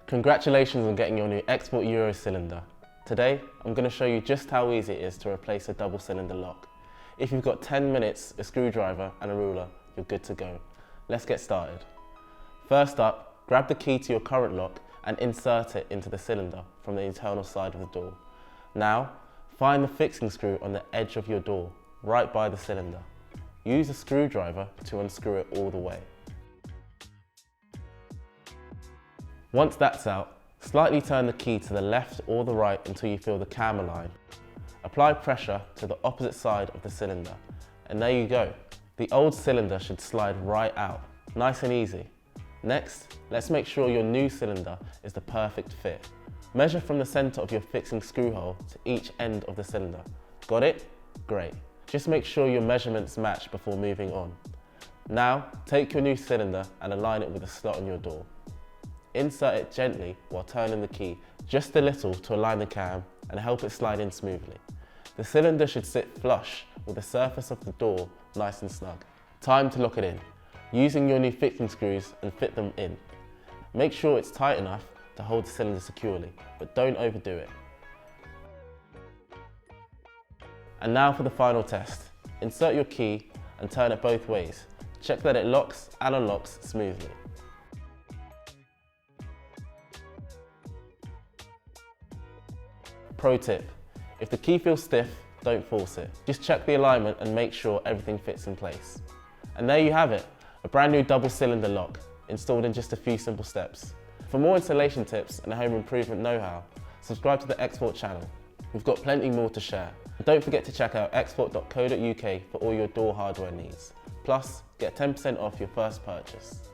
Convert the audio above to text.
Congratulations on getting your new XFORT Euro cylinder. Today, I'm going to show you just how easy it is to replace a double cylinder lock. If you've got 10 minutes, a screwdriver and a ruler, you're good to go. Let's get started. First up, grab the key to your current lock and insert it into the cylinder from the internal side of the door. Now, find the fixing screw on the edge of your door, right by the cylinder. Use a screwdriver to unscrew it all the way. Once that's out, slightly turn the key to the left or the right until you feel the cam align. Apply pressure to the opposite side of the cylinder, and there you go. The old cylinder should slide right out, nice and easy. Next, let's make sure your new cylinder is the perfect fit. Measure from the center of your fixing screw hole to each end of the cylinder. Got it? Great. Just make sure your measurements match before moving on. Now, take your new cylinder and align it with the slot on your door. Insert it gently while turning the key just a little to align the cam and help it slide in smoothly. The cylinder should sit flush with the surface of the door nice and snug. Time to lock it in, using your new fixing screws and fit them in. Make sure it's tight enough to hold the cylinder securely, but don't overdo it. And now for the final test. Insert your key and turn it both ways. Check that it locks and unlocks smoothly. Pro tip, if the key feels stiff, don't force it. Just check the alignment and make sure everything fits in place. And there you have it, a brand new double cylinder lock, installed in just a few simple steps. For more installation tips and home improvement know-how, subscribe to the XFORT channel. We've got plenty more to share. And don't forget to check out xfort.co.uk for all your door hardware needs. Plus, get 10% off your first purchase.